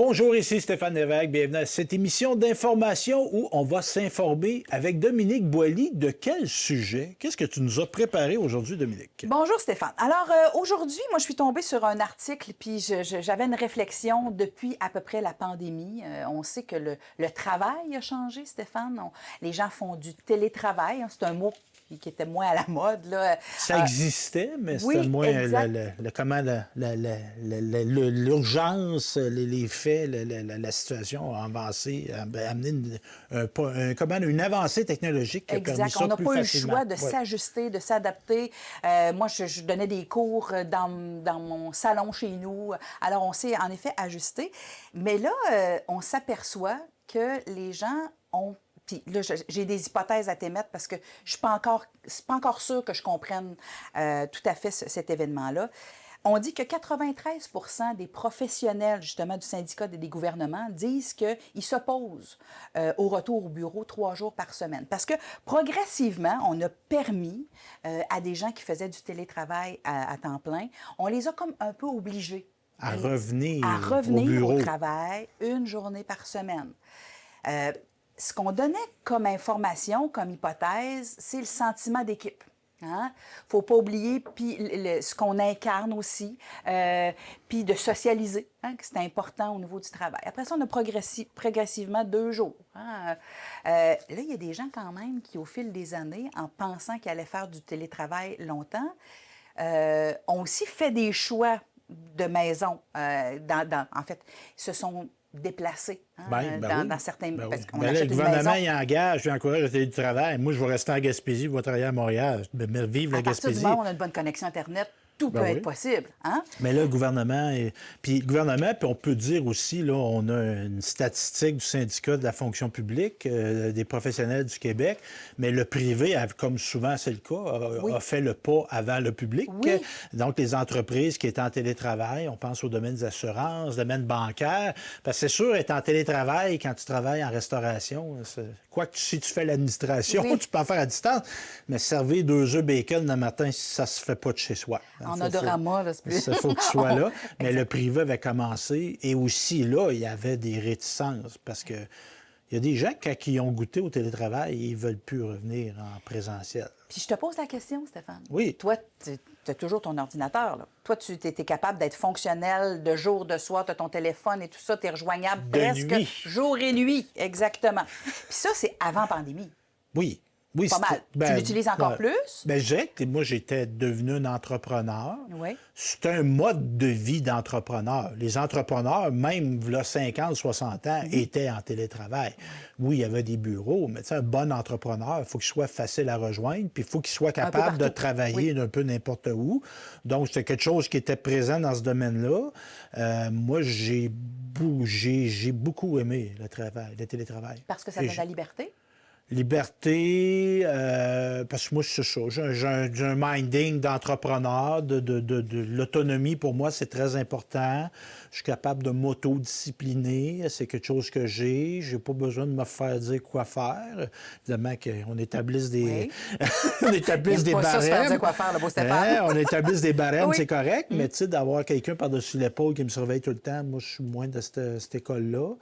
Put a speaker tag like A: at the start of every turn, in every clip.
A: Bonjour, ici Stéphane Lévesque. Bienvenue à cette émission d'information où on va s'informer avec Dominique Boily. De quel sujet? Qu'est-ce que tu nous as préparé aujourd'hui, Dominique?
B: Bonjour Stéphane. Alors aujourd'hui, moi je suis tombée sur un article puis j'avais une réflexion depuis à peu près la pandémie. On sait que le travail a changé, Stéphane. Les gens font du télétravail. C'est un mot qui était moins à la mode, là.
A: Ça existait, mais
B: oui,
A: c'était moins
B: exact.
A: l'urgence, les faits, la situation a avancé, a amené une avancée technologique qui a permis
B: Exact.
A: ça
B: On n'a
A: plus
B: pas eu le
A: facilement.
B: choix de
A: Ouais.
B: s'ajuster, de s'adapter. Moi, je donnais des cours dans mon salon chez nous. Alors, on s'est en effet ajusté. Mais là, on s'aperçoit que les gens ont... Puis là, j'ai des hypothèses à t'émettre parce que je suis pas encore sûre que je comprenne tout à fait cet événement-là. On dit que 93 des professionnels, justement, du syndicat et des gouvernements disent qu'ils s'opposent au retour au bureau 3 jours par semaine. Parce que progressivement, on a permis à des gens qui faisaient du télétravail à temps plein, on les a comme un peu obligés
A: À revenir
B: au
A: bureau.
B: travail une journée par semaine. Ce qu'on donnait comme information, comme hypothèse, c'est le sentiment d'équipe. Hein? Faut pas oublier puis ce qu'on incarne aussi, puis de socialiser, hein, que c'est important au niveau du travail. Après ça, on a progressivement 2 jours. Hein? Là, il y a des gens quand même qui, au fil des années, en pensant qu'ils allaient faire du télétravail longtemps, ont aussi fait des choix de maison. En fait, se sont déplacés dans certains...
A: Ben
B: parce
A: oui.
B: qu'on
A: Ben là, le
B: achète une
A: gouvernement,
B: maison.
A: il engage, il encourage le télétravail. Moi, je vais rester en Gaspésie, je vais travailler à Montréal. Mais vivre la
B: À partir du
A: Gaspésie.
B: moment où on a une bonne connexion Internet, tout
A: Ben
B: peut
A: oui.
B: être possible. Hein?
A: Mais là, le gouvernement, puis on peut dire aussi, là, on a une statistique du syndicat de la fonction publique, des professionnels du Québec, mais le privé, comme souvent c'est le cas, a fait le pas avant le public.
B: Oui.
A: Donc, les entreprises qui étaient en télétravail, on pense au domaine des assurances, domaine bancaire, parce que c'est sûr, être en télétravail quand tu travailles en restauration, quoique si tu fais l'administration, tu peux en faire à distance, mais servir 2 œufs bacon le matin, ça se fait pas de chez soi.
B: En odorama, là, c'est plus...
A: Il faut que tu sois là. Mais le privé avait commencé. Et aussi, là, il y avait des réticences. Parce que il y a des gens, quand ils ont goûté au télétravail, ils ne veulent plus revenir en présentiel.
B: Puis je te pose la question, Stéphane.
A: Oui.
B: Toi, tu as toujours ton ordinateur. Là. Toi, tu es capable d'être fonctionnel de jour, de soir, tu as ton téléphone et tout ça, tu es rejoignable
A: De
B: presque
A: nuit.
B: jour et nuit. Exactement. Puis ça, c'est avant pandémie.
A: Oui. Oui,
B: Pas mal. Tu l'utilises encore plus?
A: Bien, je dirais que moi, j'étais devenu un entrepreneur.
B: Oui.
A: C'est un mode de vie d'entrepreneur. Les entrepreneurs, même là, 50, 60 ans, étaient en télétravail. Oui, il y avait des bureaux, mais tu sais, un bon entrepreneur, il faut qu'il soit facile à rejoindre, puis il faut qu'il soit capable de travailler un peu n'importe où. Donc, c'était quelque chose qui était présent dans ce domaine-là. Moi, j'ai beaucoup aimé le télétravail.
B: Parce que ça donne la liberté?
A: Liberté, parce que moi, c'est ça. J'ai un minding d'entrepreneur, de l'autonomie, pour moi, c'est très important. Je suis capable de m'autodiscipliner. C'est quelque chose que j'ai. J'ai pas besoin de me faire dire quoi faire. Évidemment qu'on établisse des... on établisse des
B: pas
A: barèmes.
B: Ça, se faire dire quoi faire, le beau Stéphane.
A: On établisse des barèmes,
B: Oui.
A: c'est correct. Mais tu sais, d'avoir quelqu'un par-dessus l'épaule qui me surveille tout le temps, moi, je suis moins de cette école-là.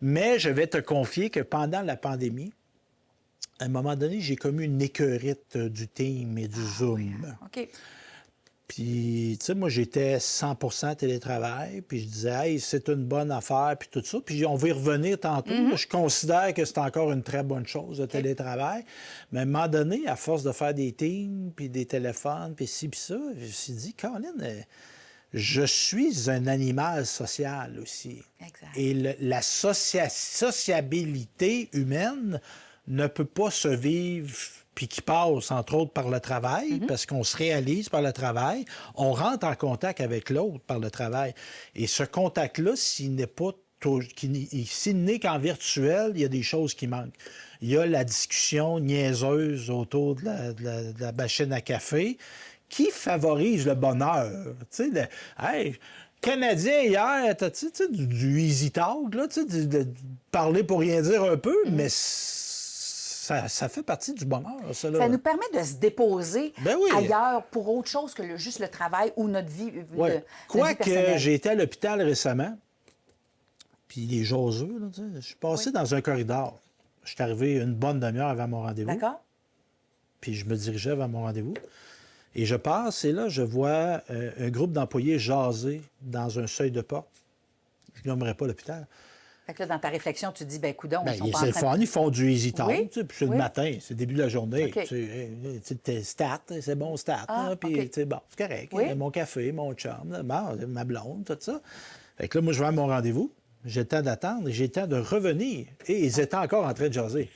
A: Mais je vais te confier que pendant la pandémie, à un moment donné, j'ai commis une écœurite du Team et du Zoom.
B: Oui. OK.
A: Puis, tu sais, moi, j'étais 100% télétravail, puis je disais, hey, c'est une bonne affaire, puis tout ça. Puis on va y revenir tantôt. Je considère que c'est encore une très bonne chose, le télétravail. Mais à un moment donné, à force de faire des Teams, puis des téléphones, puis ci, puis ça, je me suis dit, Caroline, je suis un animal social aussi.
B: Exact.
A: Et la sociabilité humaine ne peut pas se vivre puis qui passe, entre autres, par le travail, parce qu'on se réalise par le travail. On rentre en contact avec l'autre par le travail. Et ce contact-là, s'il n'est qu'en virtuel, il y a des choses qui manquent. Il y a la discussion niaiseuse autour de la machine à café qui favorise le bonheur. Tu sais, hey, Canadien hier, tu sais, du easy talk, là, tu sais, de parler pour rien dire un peu, mais ça fait partie du bonheur, ça. Là.
B: Ça nous permet de se déposer
A: oui.
B: ailleurs pour autre chose que juste le travail ou notre vie,
A: Ouais.
B: notre vie personnelle.
A: Quoique j'ai été à l'hôpital récemment, puis il est jaseux. Là, tu sais. Je suis passé dans un corridor. Je suis arrivé une bonne demi-heure avant mon rendez-vous.
B: D'accord?
A: Puis je me dirigeais vers mon rendez-vous. Et je passe, et là, je vois un groupe d'employés jaser dans un seuil de porte. Je nommerai pas l'hôpital.
B: Fait que là, dans ta réflexion, tu te dis, ben coudonc, ils sont pas
A: C'est
B: en
A: le
B: train
A: fun, ils font du easy talk,
B: Oui,
A: tu sais, puis c'est
B: oui.
A: le matin, c'est le début de la journée.
B: OK.
A: Tu sais, t'es stat, c'est bon stat.
B: Ah,
A: là, puis,
B: OK.
A: tu sais, bon, c'est correct.
B: Oui.
A: Mon café, mon chum, là, bon, ma blonde, tout ça. Fait que là, moi, je vais à mon rendez-vous. J'ai le temps d'attendre et j'ai le temps de revenir. Et ils étaient encore en train de jaser.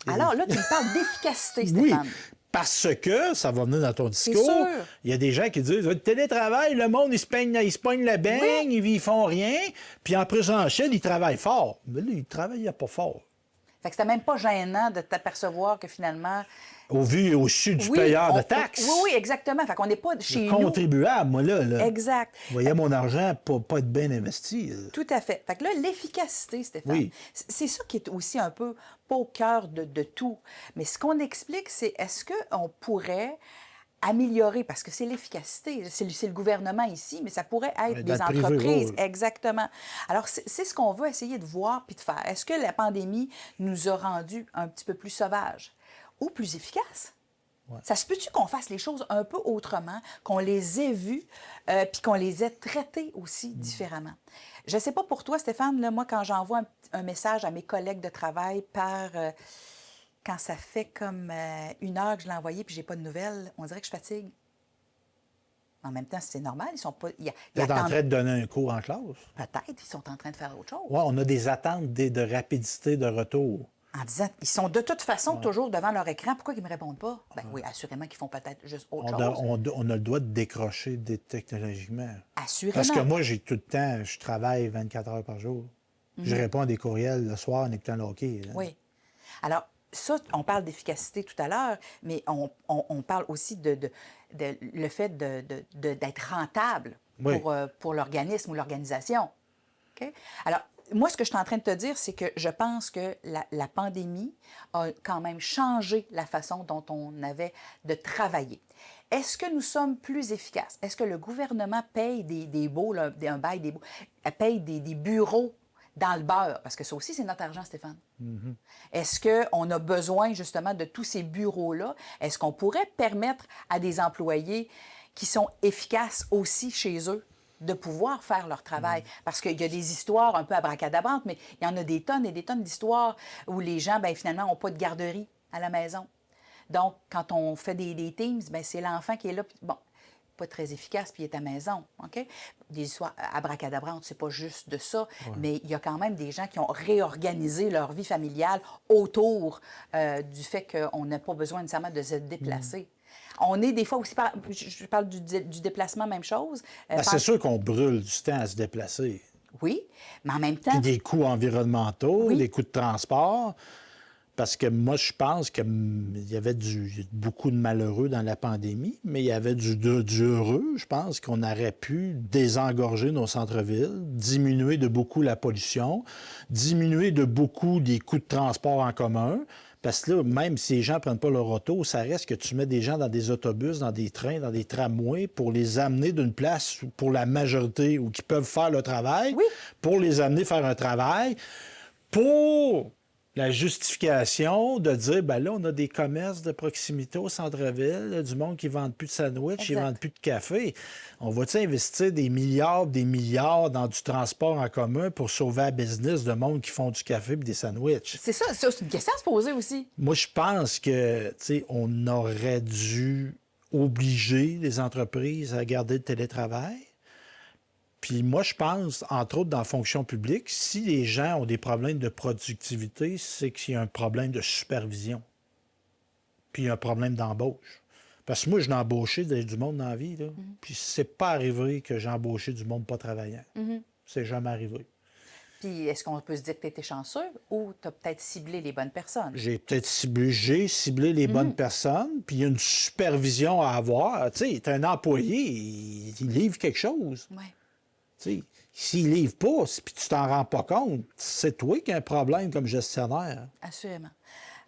B: Alors là, tu me parles d'efficacité,
A: Oui,
B: Stéphane.
A: parce que, ça va venir dans ton discours,
B: sûr.
A: il y a des gens qui disent, le télétravail, le monde, ils se pognent la beigne, ils font rien, puis en présentiel, ils travaillent fort. Mais là, ils ne travaillaient pas fort.
B: Fait que c'était même pas gênant de t'apercevoir que finalement...
A: Au vu et au su du
B: Oui,
A: payeur de taxes.
B: Oui, exactement. Fait qu'on n'est pas chez
A: Le
B: nous.
A: contribuable, moi, là.
B: Exact.
A: Je voyais mon argent pas être bien investi.
B: Tout à fait. Fait que là, l'efficacité, Stéphane,
A: Oui.
B: c'est ça qui est aussi un peu pas au cœur de tout. Mais ce qu'on explique, c'est est-ce qu'on pourrait améliorer, parce que c'est l'efficacité, c'est le gouvernement ici, mais ça pourrait être
A: Ouais,
B: des
A: dans le privé,
B: entreprises.
A: oui.
B: Exactement. Alors, c'est ce qu'on veut essayer de voir puis de faire. Est-ce que la pandémie nous a rendus un petit peu plus sauvages ou plus efficaces?
A: Ouais.
B: Ça se peut-tu qu'on fasse les choses un peu autrement, qu'on les ait vues, puis qu'on les ait traitées aussi différemment? Je ne sais pas pour toi, Stéphane, là, moi, quand j'envoie un message à mes collègues de travail par... quand ça fait comme 1 heure que je l'ai envoyé puis j'ai pas de nouvelles, on dirait que je fatigue. En même temps, c'est normal, ils sont pas... Ils
A: T'es en
B: attendent...
A: train de donner un cours en classe.
B: Peut-être, ils sont en train de faire autre chose.
A: Oui, on a des attentes de rapidité de retour.
B: En disant, ils sont de toute façon toujours devant leur écran, pourquoi ils ne me répondent pas? Ben oui, assurément qu'ils font peut-être juste autre chose.
A: On a le droit de décrocher technologiquement.
B: Assurément.
A: Parce que moi, j'ai tout le temps, je travaille 24 heures par jour. Je réponds à des courriels le soir en écoutant le hockey. Là.
B: Oui. Alors, ça, on parle d'efficacité tout à l'heure, mais on parle aussi de le fait d'être rentable
A: Oui.
B: pour l'organisme ou l'organisation. OK? Alors, moi, ce que je suis en train de te dire, c'est que je pense que la pandémie a quand même changé la façon dont on avait de travailler. Est-ce que nous sommes plus efficaces? Est-ce que le gouvernement paye des baux, là, un bail des baux, paye des bureaux dans le beurre? Parce que ça aussi, c'est notre argent, Stéphane.
A: Mm-hmm.
B: Est-ce qu'on a besoin justement de tous ces bureaux-là? Est-ce qu'on pourrait permettre à des employés qui sont efficaces aussi chez eux de pouvoir faire leur travail? Parce qu'il y a des histoires un peu abracadabrantes, mais il y en a des tonnes et des tonnes d'histoires où les gens, bien, finalement, n'ont pas de garderie à la maison. Donc, quand on fait des Teams, bien, c'est l'enfant qui est là. Puis, bon, pas très efficace, puis il est à la maison, OK? Des histoires abracadabrantes, c'est pas juste de ça, mais il y a quand même des gens qui ont réorganisé leur vie familiale autour du fait qu'on n'a pas besoin nécessairement de se déplacer. On est des fois aussi, je parle du déplacement, même chose.
A: C'est sûr qu'on brûle du temps à se déplacer.
B: Oui, mais en même temps...
A: Puis des coûts environnementaux,
B: Oui.
A: des coûts de transport. Parce que moi, je pense qu'il y avait beaucoup de malheureux dans la pandémie, mais il y avait du heureux. Je pense qu'on aurait pu désengorger nos centres-villes, diminuer de beaucoup la pollution, diminuer de beaucoup les coûts de transport en commun. Parce que là, même si les gens ne prennent pas leur auto, ça reste que tu mets des gens dans des autobus, dans des trains, dans des tramways pour les amener d'une place pour la majorité où qui peuvent faire le travail,
B: Oui.
A: pour les amener faire un travail, pour la justification de dire, ben là, on a des commerces de proximité au centre-ville, là, du monde qui ne vendent plus de sandwich, ils ne vendent plus de café. On va-tu investir des milliards dans du transport en commun pour sauver la business de monde qui font du café et des sandwichs?
B: C'est ça, c'est une question à se poser aussi.
A: Moi, je pense que, tu sais, on aurait dû obliger les entreprises à garder le télétravail. Puis moi, je pense, entre autres, dans la fonction publique, si les gens ont des problèmes de productivité, c'est qu'il y a un problème de supervision. Puis il y a un problème d'embauche. Parce que moi, je l'ai embauché du monde dans la vie, là. Puis c'est pas arrivé que j'ai embauché du monde pas travaillant. C'est jamais arrivé.
B: Puis est-ce qu'on peut se dire que tu étais chanceux ou tu as peut-être ciblé les bonnes personnes?
A: J'ai ciblé les bonnes personnes, puis il y a une supervision à avoir. Tu sais, t'es un employé, il livre quelque chose.
B: Oui.
A: Tu sais, s'il livre pas, puis tu t'en rends pas compte, c'est toi qui as un problème comme gestionnaire.
B: Assurément.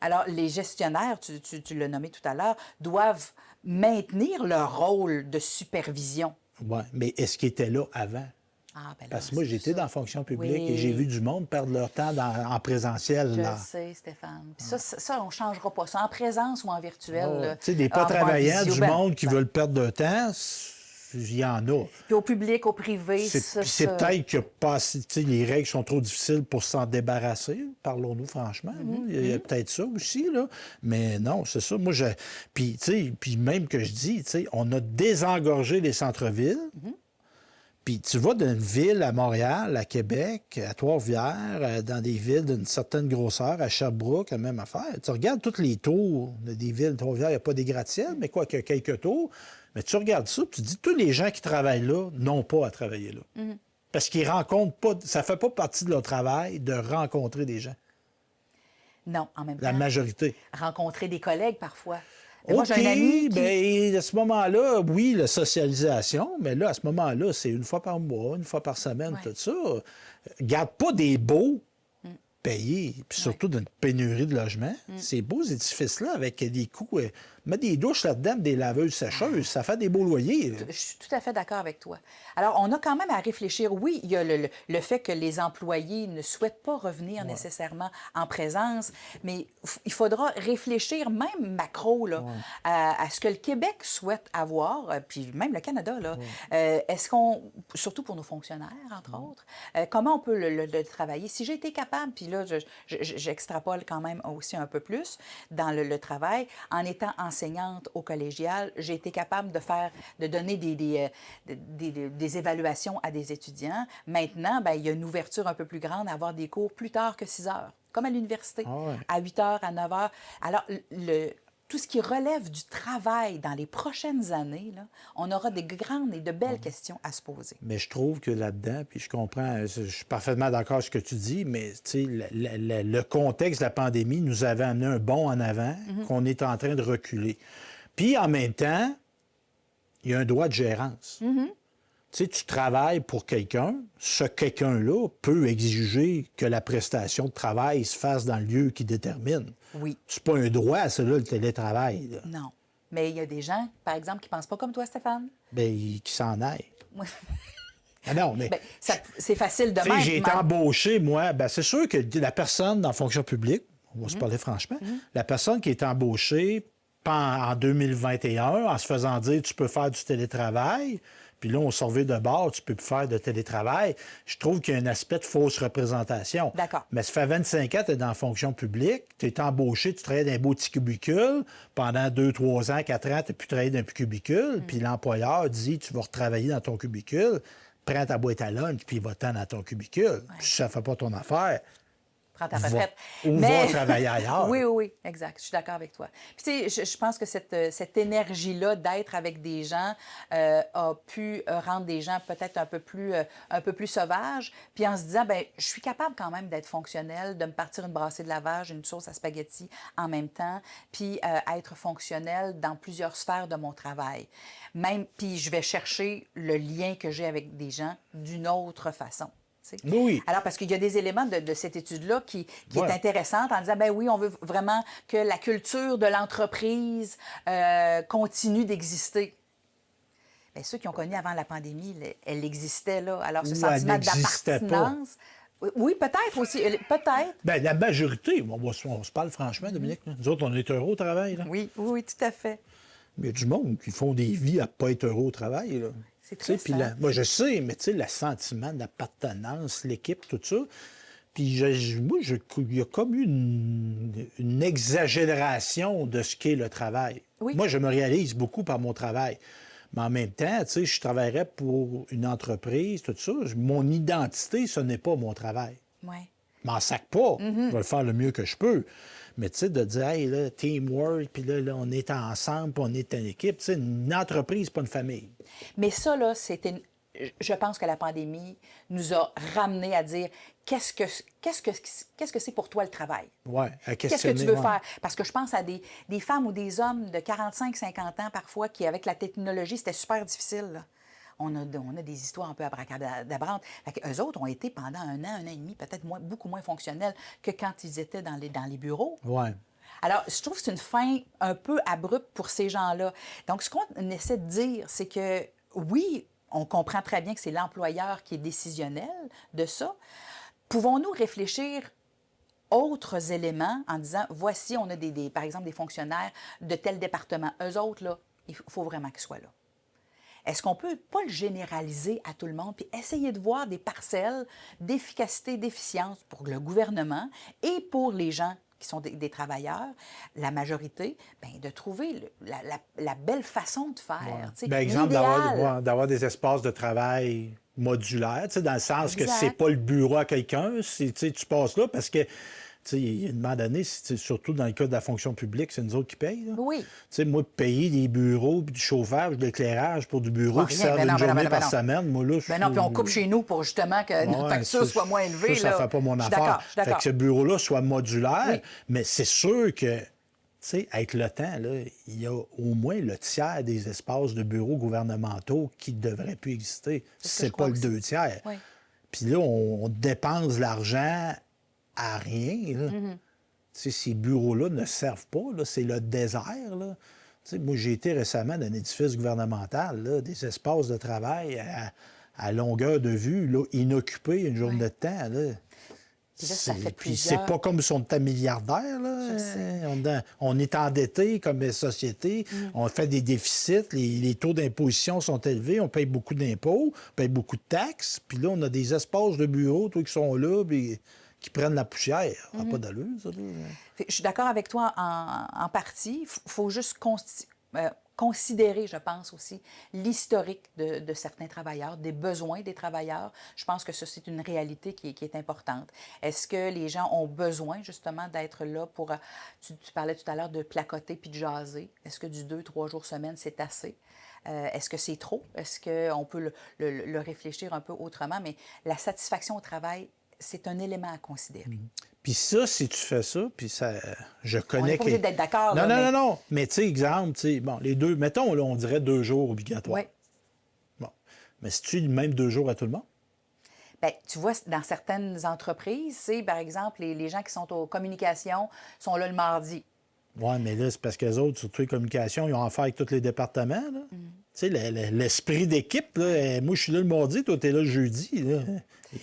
B: Alors, les gestionnaires, tu l'as nommé tout à l'heure, doivent maintenir leur rôle de supervision.
A: Oui, mais est-ce qu'il était là avant?
B: Ah, ben là,
A: Parce que moi,
B: c'est
A: j'étais
B: ça.
A: dans la fonction publique
B: Oui.
A: et j'ai vu du monde perdre leur temps en présentiel.
B: Je
A: Là.
B: le sais, Stéphane. Puis ça, on ne changera pas ça. En présence ou en virtuel,
A: Oh,
B: là,
A: tu sais, des pas travaillants,
B: visio,
A: du
B: ben,
A: monde qui veulent perdre de temps, il y en a.
B: puis au public, au privé,
A: Puis c'est peut-être que pas assez, tu sais, les règles sont trop difficiles pour s'en débarrasser, parlons-nous franchement. Là. Il y a peut-être ça aussi, là. Mais non, c'est ça. Moi, puis, tu sais, puis même que je dis, tu sais, on a désengorgé les centres-villes. Puis tu vas d'une ville à Montréal, à Québec, à Trois-Rivières, dans des villes d'une certaine grosseur, à Sherbrooke, la même affaire. Tu regardes toutes les tours des villes. Trois-Rivières, il n'y a pas des gratte-ciels, mais quoi qu'il y a quelques tours. Mais tu regardes ça, puis tu dis, tous les gens qui travaillent là n'ont pas à travailler là. Parce qu'ils rencontrent pas, ça fait pas partie de leur travail de rencontrer des gens,
B: Non, en même
A: la
B: temps,
A: majorité.
B: rencontrer des collègues parfois. Mais moi,
A: OK,
B: j'ai un ami qui...
A: bien, à ce moment-là, oui, la socialisation, mais là, à ce moment-là, c'est une fois par mois, une fois par semaine,
B: Ouais.
A: tout ça. Garde pas des beaux payés, puis surtout d'une pénurie de logements. Ces beaux édifices-là, avec des coûts, mets des douches là-dedans, des laveuses sécheuses, ça fait des beaux loyers. Là.
B: Je suis tout à fait d'accord avec toi. Alors, on a quand même à réfléchir. Oui, il y a le fait que les employés ne souhaitent pas revenir nécessairement en présence, mais il faudra réfléchir, même macro, là, à ce que le Québec souhaite avoir, puis même le Canada. Là. Est-ce qu'on, surtout pour nos fonctionnaires, entre autres, comment on peut le travailler? Si j'ai été capable, puis là, j'extrapole quand même aussi un peu plus dans le travail, en étant enseignante au collégial, j'ai été capable de donner des évaluations à des étudiants. Maintenant, bien, il y a une ouverture un peu plus grande à avoir des cours plus tard que 6 heures, comme à l'université, à 8 heures, à 9 heures. Alors, tout ce qui relève du travail dans les prochaines années, là, on aura des grandes et de belles questions à se poser.
A: Mais je trouve que là-dedans, puis je comprends, je suis parfaitement d'accord avec ce que tu dis, mais tu sais, le contexte de la pandémie nous avait amené un bond en avant qu'on est en train de reculer. Puis en même temps, il y a un droit de gérance. Tu sais, tu travailles pour quelqu'un, ce quelqu'un-là peut exiger que la prestation de travail se fasse dans le lieu qu'il détermine.
B: Oui.
A: C'est pas un droit, ça, là, le télétravail. Là.
B: Non. Mais il y a des gens, par exemple, qui ne pensent pas comme toi, Stéphane.
A: Bien, qui s'en aillent. Ah non, mais...
B: Bien, c'est facile de
A: Tu sais,
B: même.
A: j'ai été embauché, moi. Ben, c'est sûr que la personne dans la fonction publique, on va se parler franchement, la personne qui est embauchée en 2021 en se faisant dire tu peux faire du télétravail, puis là, on surveille de bord, tu peux plus faire de télétravail, je trouve qu'il y a un aspect de fausse représentation.
B: D'accord.
A: Mais ça fait 25 ans que tu es dans la fonction publique, tu es embauché, tu travailles dans un beau petit cubicule, pendant 2, 3 ans, 4 ans, tu n'as plus travaillé dans un cubicule, puis l'employeur dit tu vas retravailler dans ton cubicule, prends ta boîte à lunch, puis va-t'en dans ton cubicule. Puis si ça ne fait pas ton affaire,
B: Prends ta retraite.
A: va travailler ailleurs.
B: Oui, oui, oui, exact. Je suis d'accord avec toi. Puis, tu sais, je pense que cette énergie-là d'être avec des gens a pu rendre des gens peut-être un peu plus sauvages. Puis en se disant, bien, je suis capable quand même d'être fonctionnel, de me partir une brassée de lavage, une sauce à spaghetti en même temps, puis être fonctionnel dans plusieurs sphères de mon travail. Même, puis je vais chercher le lien que j'ai avec des gens d'une autre façon.
A: Oui.
B: Alors, parce qu'il y a des éléments de cette étude-là qui
A: Ouais.
B: est intéressante en disant, ben oui, on veut vraiment que la culture de l'entreprise continue d'exister. Bien, ceux qui ont connu avant la pandémie, elle existait là. Alors, ce
A: Ou
B: sentiment
A: elle n'existait pas.
B: d'appartenance... Oui, peut-être aussi. Peut-être.
A: Bien, la majorité, on se parle franchement, Dominique, là. Nous autres, on est heureux au travail. Là.
B: Oui, oui, oui, tout à fait.
A: Mais il y a du monde qui font des vies à ne pas être heureux au travail. Là.
B: C'est
A: Tu sais,
B: triste,
A: puis
B: hein?
A: moi, je sais, mais tu sais, le sentiment d'appartenance, l'équipe, tout ça. Puis il y a comme eu une exagération de ce qu'est le travail.
B: Oui.
A: Moi, je me réalise beaucoup par mon travail. Mais en même temps, tu sais, je travaillerais pour une entreprise, tout ça. Mon identité, ce n'est pas mon travail.
B: Oui.
A: Je m'en sac pas. Je vais le faire le mieux que je peux. Mais tu sais, de dire, hey, là, teamwork, puis là, on est ensemble, puis on est une équipe. Tu sais, une entreprise, pas une famille.
B: Mais ça, là, je pense que la pandémie nous a ramené à dire qu'est-ce que c'est pour toi le travail?
A: Oui, à
B: Qu'est-ce que tu
A: questionner,
B: veux
A: ouais.
B: faire? Parce que je pense à des femmes ou des hommes de 45-50 ans parfois qui, avec la technologie, c'était super difficile. Là. On a des histoires un peu abracadabrantes. Eux autres ont été pendant un an et demi, peut-être beaucoup moins fonctionnels que quand ils étaient dans les bureaux.
A: Ouais.
B: Alors, je trouve que c'est une fin un peu abrupte pour ces gens-là. Donc, ce qu'on essaie de dire, c'est que oui, on comprend très bien que c'est l'employeur qui est décisionnel de ça. Pouvons-nous réfléchir autres éléments en disant, voici, on a par exemple des fonctionnaires de tel département. Eux autres, là, il faut vraiment qu'ils soient là. Est-ce qu'on ne peut pas le généraliser à tout le monde puis essayer de voir des parcelles d'efficacité, d'efficience pour le gouvernement et pour les gens qui sont des travailleurs, la majorité, bien, de trouver la belle façon de faire.
A: Ouais. Bien, exemple, d'avoir des espaces de travail modulaires, dans le sens que c'est pas le bureau à quelqu'un, tu passes là parce que il y a une moment donné, surtout dans le cas de la fonction publique, c'est nous autres qui payent. Là.
B: Oui.
A: Moi, payer des bureaux, puis du chauffage, de l'éclairage pour du bureau qui sert une journée par semaine, moi, là, je
B: non, puis on coupe chez nous pour justement que notre facture soit moins élevée.
A: Ça ne fait pas mon affaire. Fait que ce bureau-là soit modulaire, mais c'est sûr que, avec le temps, là, il y a au moins le tiers des espaces de bureaux gouvernementaux qui ne devraient plus exister. C'est pas le 2 tiers.
B: Oui.
A: Puis là, on dépense l'argent à rien. Là. Ces bureaux-là ne servent pas. Là. C'est le désert. Là. Moi, j'ai été récemment dans un édifice gouvernemental, là, des espaces de travail à longueur de vue, là, inoccupés une journée de temps. Là.
B: Puis là, ça fait
A: Puis c'est pas comme si on était milliardaire. Là. On est endetté comme société. On fait des déficits. Les taux d'imposition sont élevés. On paye beaucoup d'impôts. On paye beaucoup de taxes. Puis là, on a des espaces de bureaux qui sont là puis qui prennent la poussière. Ça n'a pas d'allure, ça. Là.
B: Je suis d'accord avec toi en partie. Il faut juste considérer, je pense aussi, l'historique de certains travailleurs, des besoins des travailleurs. Je pense que ça, c'est une réalité qui est importante. Est-ce que les gens ont besoin, justement, d'être là pour... Tu parlais tout à l'heure de placoter puis de jaser. Est-ce que du 2-3 jours semaine, c'est assez? Est-ce que c'est trop? Est-ce qu'on peut le réfléchir un peu autrement? Mais la satisfaction au travail, c'est un élément à considérer.
A: Puis ça, si tu fais ça, puis ça, je connais...
B: On n'est pas obligé d'être d'accord.
A: Non. Mais tu sais, exemple, bon, les deux... Mettons, là, on dirait 2 jours obligatoires.
B: Oui.
A: Bon. Mais si tu le même 2 jours à tout le monde?
B: Bien, tu vois, dans certaines entreprises, c'est, par exemple, les gens qui sont aux communications sont là le mardi.
A: Oui, mais là, c'est parce qu'eux autres, surtout les communications, ils ont affaire avec tous les départements. Tu sais, l'esprit d'équipe, là, moi, je suis là le mardi, toi, t'es là le jeudi. Là.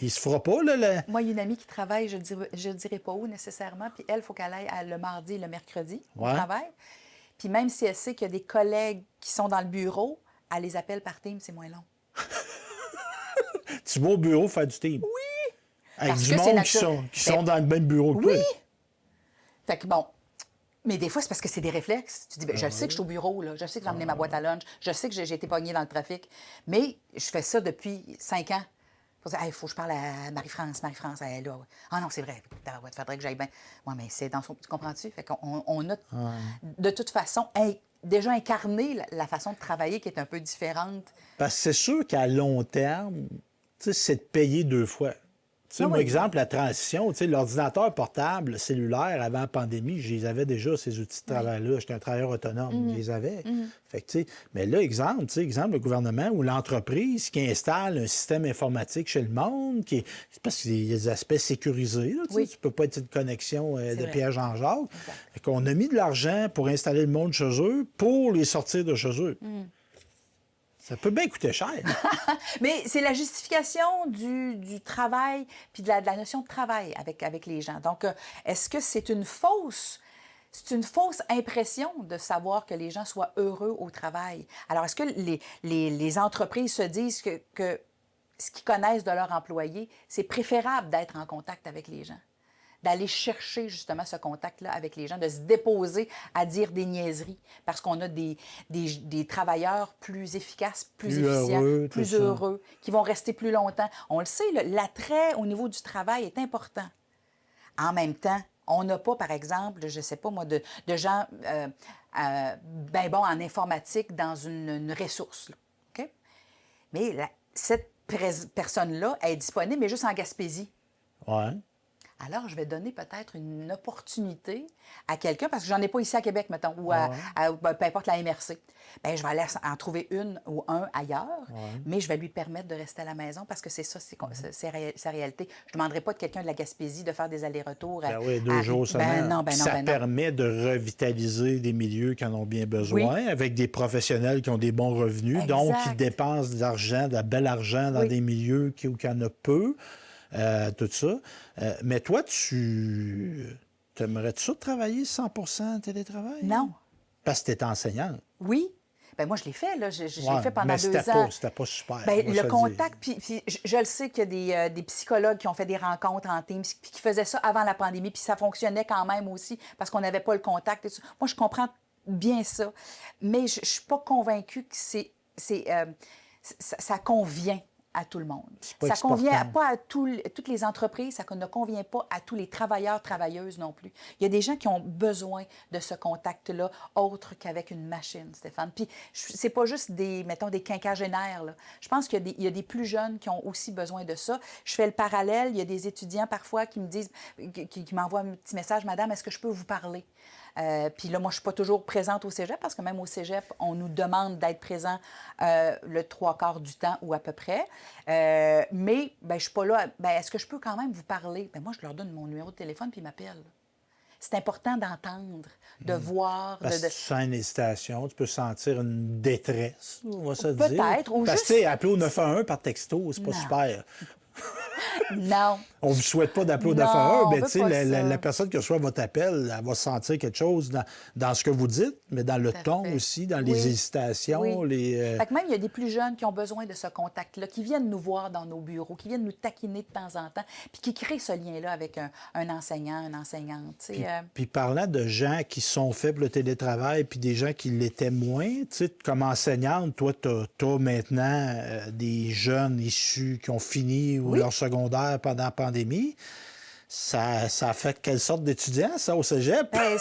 A: Il se fera pas, là.
B: Moi, il y a une amie qui travaille, je ne dirais pas où nécessairement, puis elle, il faut qu'elle aille le mardi et le mercredi au travail. Puis même si elle sait qu'il y a des collègues qui sont dans le bureau, elle les appelle par Teams, c'est moins long.
A: Tu vas au bureau faire du team?
B: Oui!
A: Avec du monde qui sont dans le même bureau que toi.
B: Oui! Fait que bon... Mais des fois, c'est parce que c'est des réflexes. Tu dis, je sais que je suis au bureau, là. Je sais que j'ai emmené ma boîte à lunch. Je sais que j'ai été pognée dans le trafic. Mais je fais ça depuis 5 ans. Pour dire, il faut que je parle à Marie-France. Marie-France, elle est là. Ah non, c'est vrai. Il faudrait que j'aille bien. Oui, mais c'est dans son... Tu comprends-tu? Fait qu'on a, de toute façon, déjà incarné la façon de travailler qui est un peu différente.
A: Parce que c'est sûr qu'à long terme, c'est de payer 2 fois. Moi, exemple, la transition, l'ordinateur portable, le cellulaire, avant la pandémie, je les avais déjà, ces outils de travail-là. J'étais un travailleur autonome, je les avais. Fait que, mais là, exemple, le gouvernement ou l'entreprise qui installe un système informatique chez le monde, parce qu'il y a des aspects sécurisés. Là, tu ne peux pas être une connexion de Pierre Jean-Jacques. Fait qu'on a mis de l'argent pour installer le monde chez eux, pour les sortir de chez eux. Ça peut bien coûter cher.
B: Mais c'est la justification du travail puis de la notion de travail avec les gens. Donc, est-ce que c'est une fausse impression de savoir que les gens soient heureux au travail? Alors, est-ce que les entreprises se disent que ce qu'ils connaissent de leurs employés, c'est préférable d'être en contact avec les gens? D'aller chercher justement ce contact-là avec les gens, de se déposer à dire des niaiseries parce qu'on a des travailleurs plus efficaces, plus efficients, plus heureux, qui vont rester plus longtemps. On le sait, l'attrait au niveau du travail est important. En même temps, on n'a pas, par exemple, je ne sais pas moi, de gens ben bons en informatique dans une ressource. Là. Okay? Mais cette personne-là est disponible, mais juste en Gaspésie.
A: Ouais.
B: Alors, je vais donner peut-être une opportunité à quelqu'un, parce que j'en ai pas ici à Québec, mettons, ou
A: Ouais.
B: peu importe la MRC. Bien, je vais aller en trouver une ou un ailleurs,
A: Ouais.
B: mais je vais lui permettre de rester à la maison parce que c'est ça, sa réalité. Je ne demanderai pas de quelqu'un de la Gaspésie de faire des allers-retours
A: Ben oui, 2 jours
B: Ben
A: semaine.
B: non, ben
A: Puis
B: non,
A: ça
B: ben non.
A: permet de revitaliser des milieux qui en ont bien
B: Oui,
A: besoin, avec des professionnels qui ont des bons revenus, donc qui
B: exact.
A: dépensent de l'argent, de la belle argent dans
B: Oui.
A: des milieux où il y en a peu, tout ça. Mais toi, tu aimerais-tu ça travailler 100% en télétravail?
B: Non.
A: Parce que tu es enseignante.
B: Oui. Ben moi, je l'ai fait, là. Je l'ai
A: Ouais,
B: fait pendant
A: mais
B: 2 ans.
A: c'était pas super,
B: Bien,
A: on va
B: le
A: se le dire.
B: contact, puis je le sais qu'il y a des psychologues qui ont fait des rencontres en Teams, puis qui faisaient ça avant la pandémie, puis ça fonctionnait quand même aussi parce qu'on n'avait pas le contact et tout. Moi, je comprends bien ça, mais je ne suis pas convaincue que ça convient à tout le monde.
A: C'est pas
B: Ça convient
A: exportable.
B: pas à toutes les entreprises, ça ne convient pas à tous les travailleurs, travailleuses non plus. Il y a des gens qui ont besoin de ce contact-là, autre qu'avec une machine, Stéphane. Puis, c'est pas juste mettons, des quinquagénaires, là. Je pense qu'il y a des plus jeunes qui ont aussi besoin de ça. Je fais le parallèle. Il y a des étudiants parfois qui me disent, qui m'envoient un petit message, Madame, est-ce que je peux vous parler? Puis là, moi, je ne suis pas toujours présente au cégep parce que même au cégep, on nous demande d'être présent le 3/4 du temps ou à peu près. Mais ben, je ne suis pas là. Ben, est-ce que je peux quand même vous parler? Ben, moi, je leur donne mon numéro de téléphone puis ils m'appellent. C'est important d'entendre, de voir,
A: Parce que tu sens une hésitation, tu peux sentir une détresse, on va se dire.
B: peut-être, ou
A: Parce que,
B: juste...
A: tu sais, appeler au 911 par texto, c'est pas
B: Non.
A: super.
B: Non.
A: On ne vous souhaite pas d'appeler au
B: Non,
A: 911,
B: on
A: mais
B: veut
A: tu sais,
B: pas
A: la
B: ça.
A: personne qui reçoit votre appel, elle va sentir quelque chose dans ce que vous dites, mais dans le
B: Tout à
A: ton
B: fait.
A: aussi, dans les
B: Oui,
A: hésitations,
B: oui.
A: les...
B: Fait que même, il y a des plus jeunes qui ont besoin de ce contact-là, qui viennent nous voir dans nos bureaux, qui viennent nous taquiner de temps en temps, puis qui créent ce lien-là avec un enseignant, une enseignante. Tu sais,
A: Puis parlant de gens qui sont faits pour le télétravail, puis des gens qui l'étaient moins, tu sais, comme enseignante, toi, tu as maintenant des jeunes issus qui ont fini ou
B: Oui.
A: leur secondaire pendant la pandémie. Ça a fait quelle sorte d'étudiants, ça, au cégep?
B: ben,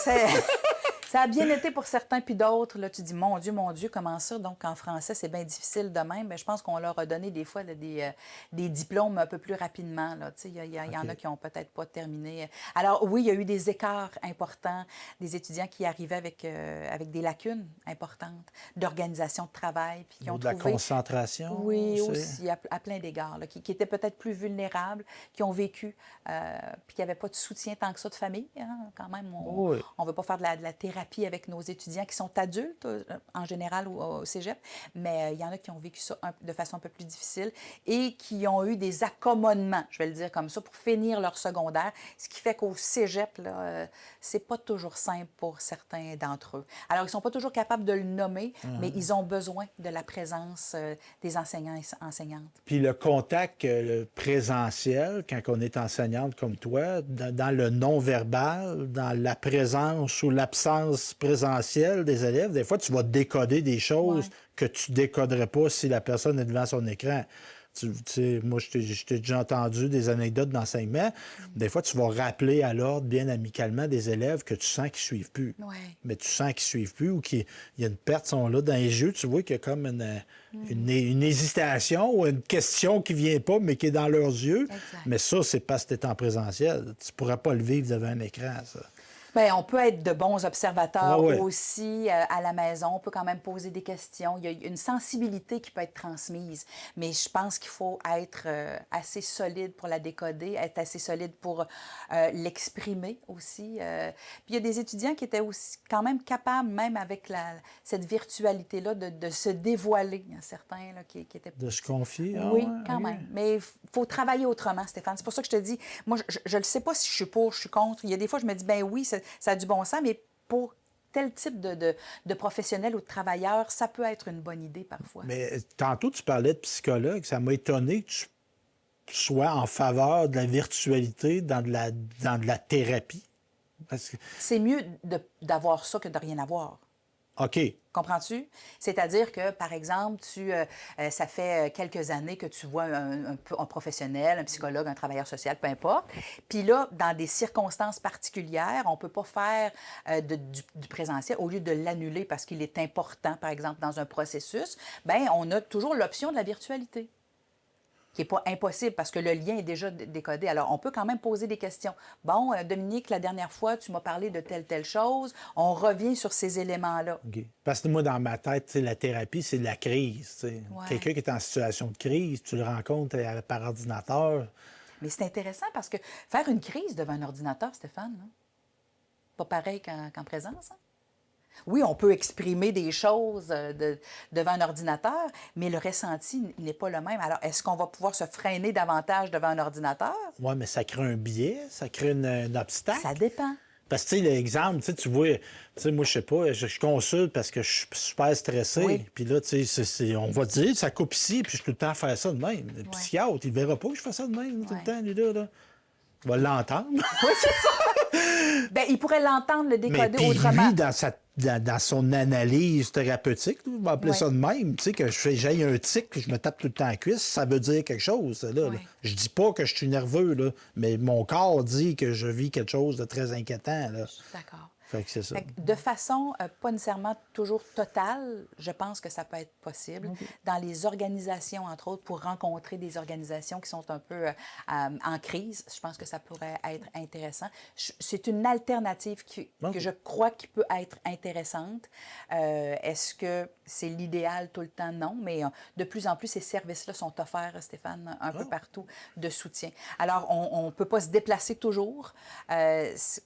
B: ça a bien été pour certains, puis d'autres, là, tu dis, mon Dieu, comment ça? Donc, en français, c'est bien difficile de même. Mais je pense qu'on leur a donné des fois là, des diplômes un peu plus rapidement. Là. Tu sais, il y en
A: OK.
B: a qui n'ont peut-être pas terminé. Alors, oui, il y a eu des écarts importants, des étudiants qui arrivaient avec des lacunes importantes d'organisation de travail, puis qui
A: Ou
B: ont
A: de la
B: trouvé...
A: concentration?
B: Oui,
A: c'est-
B: aussi, à plein d'égards, là, qui étaient peut-être plus vulnérables, qui ont vécu, puis qui n'avaient pas de soutien tant que ça de famille. Hein. Quand même,
A: Oui.
B: on ne veut pas faire de la thérapie avec nos étudiants qui sont adultes, en général, au cégep, mais il y en a qui ont vécu ça de façon un peu plus difficile et qui ont eu des accommodements, je vais le dire comme ça, pour finir leur secondaire, ce qui fait qu'au cégep, là, c'est pas toujours simple pour certains d'entre eux. Alors, ils sont pas toujours capables de le nommer, mais ils ont besoin de la présence des enseignants et enseignantes.
A: Puis le contact présentiel, quand on est enseignante comme toi, dans le non-verbal, dans la présence ou l'absence présentielle des élèves, des fois, tu vas décoder des choses
B: Ouais.
A: que tu décoderais pas si la personne est devant son écran. Tu sais, moi, je t'ai déjà entendu des anecdotes d'enseignement. Des fois, tu vas rappeler à l'ordre bien amicalement des élèves que tu sens qu'ils ne suivent plus.
B: Ouais.
A: Mais tu sens qu'ils ne suivent plus ou qu'il y a une perte, sont là dans les yeux. Tu vois qu'il y a comme une hésitation ou une question qui ne vient pas, mais qui est dans leurs yeux.
B: Exact.
A: Mais ça, c'est parce que tu es en présentiel. Tu ne pourrais pas le vivre devant un écran, ça.
B: Bien, on peut être de bons observateurs
A: Ah ouais.
B: aussi à la maison. On peut quand même poser des questions. Il y a une sensibilité qui peut être transmise. Mais je pense qu'il faut être assez solide pour la décoder, être assez solide pour l'exprimer aussi. Puis il y a des étudiants qui étaient aussi quand même capables, même avec cette virtualité-là, de se dévoiler. Il y en a certains là, qui étaient...
A: De se confier. Ah
B: Oui,
A: ouais,
B: quand
A: ok.
B: même. Mais il faut travailler autrement, Stéphane. C'est pour ça que je te dis, moi, je ne sais pas si je suis pour, je suis contre. Il y a des fois, je me dis, ben oui, ça a du bon sens, mais pour tel type de professionnel ou de travailleur, ça peut être une bonne idée parfois.
A: Mais tantôt, tu parlais de psychologue. Ça m'a étonné que tu sois en faveur de la virtualité dans de la thérapie. Parce que,
B: C'est mieux d'avoir ça que de rien avoir.
A: OK.
B: Comprends-tu? C'est-à-dire que, par exemple, ça fait quelques années que tu vois un professionnel, un psychologue, un travailleur social, peu importe. Puis là, dans des circonstances particulières, on ne peut pas faire du présentiel au lieu de l'annuler parce qu'il est important, par exemple, dans un processus. Bien, on a toujours l'option de la virtualité. qui n'est pas impossible parce que le lien est déjà décodé. Alors, on peut quand même poser des questions. Bon, Dominique, la dernière fois, tu m'as parlé de telle chose. On revient sur ces éléments-là.
A: OK. Parce que moi, dans ma tête, la thérapie, c'est de la crise. Ouais. Quelqu'un qui est en situation de crise, tu le rencontres par ordinateur.
B: Mais c'est intéressant parce que faire une crise devant un ordinateur, Stéphane, là, pas pareil qu'en présence. Hein? Oui, on peut exprimer des choses devant un ordinateur, mais le ressenti n'est pas le même. Alors, est-ce qu'on va pouvoir se freiner davantage devant un ordinateur?
A: Oui, mais ça crée un biais, ça crée un obstacle.
B: Ça dépend.
A: Parce que, tu sais, l'exemple, tu vois, moi, je sais pas, je consulte parce que je suis super stressé.
B: Oui.
A: Puis là, tu sais, on va dire, ça coupe ici, puis je suis tout le temps à faire ça de même. Le psychiatre, il verra pas que je fais ça de même tout le temps, lui, là. Il va l'entendre.
B: Oui, c'est ça. Bien, il pourrait l'entendre, le décoder
A: mais
B: autrement.
A: Lui, dans son analyse thérapeutique, on va appeler ça de même, tu sais, que j'ai un tic que je me tape tout le temps à la cuisse, ça veut dire quelque chose, là. Je dis pas que je suis nerveux, là, mais mon corps dit que je vis quelque chose de très inquiétant, là.
B: D'accord.
A: Fait que c'est ça.
B: De façon pas nécessairement toujours totale, je pense que ça peut être possible. Dans les organisations, entre autres, pour rencontrer des organisations qui sont un peu en crise, je pense que ça pourrait être intéressant. C'est une alternative que je crois qui peut être intéressante. Est-ce que c'est l'idéal tout le temps? Non, mais de plus en plus, ces services-là sont offerts, Stéphane, un peu partout, de soutien. Alors, on ne peut pas se déplacer toujours.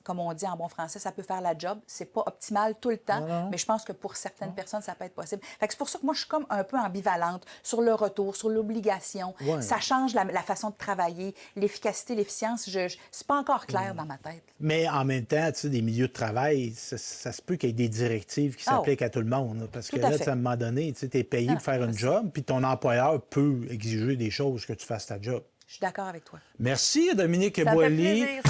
B: Comme on dit en bon français, ça peut faire la job. C'est pas optimal tout le temps, mais je pense que pour certaines personnes, ça peut être possible. Fait que c'est pour ça que moi, je suis comme un peu ambivalente sur le retour, sur l'obligation. Ça change la façon de travailler, l'efficacité, l'efficience. C'est pas encore clair dans ma tête.
A: Mais en même temps, tu sais, des milieux de travail, ça se peut qu'il y ait des directives qui s'appliquent à tout le monde. Là, parce que là, à un moment donné, tu es payé pour faire un job, puis ton employeur peut exiger des choses que tu fasses ta job.
B: Je suis d'accord avec toi.
A: Merci, Dominique
B: Ça
A: Boily.
B: fait plaisir.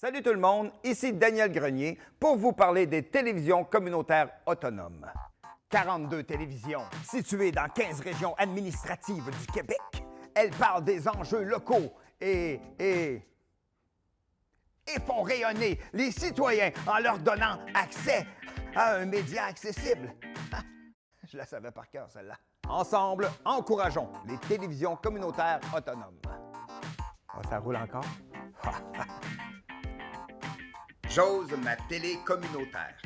C: Salut tout le monde, ici Daniel Grenier pour vous parler des télévisions communautaires autonomes. 42 télévisions situées dans 15 régions administratives du Québec. Elles parlent des enjeux locaux et font rayonner les citoyens en leur donnant accès à un média accessible. Je la savais par cœur, celle-là. Ensemble, encourageons les télévisions communautaires autonomes. Oh, ça roule encore? J'ose ma télé communautaire.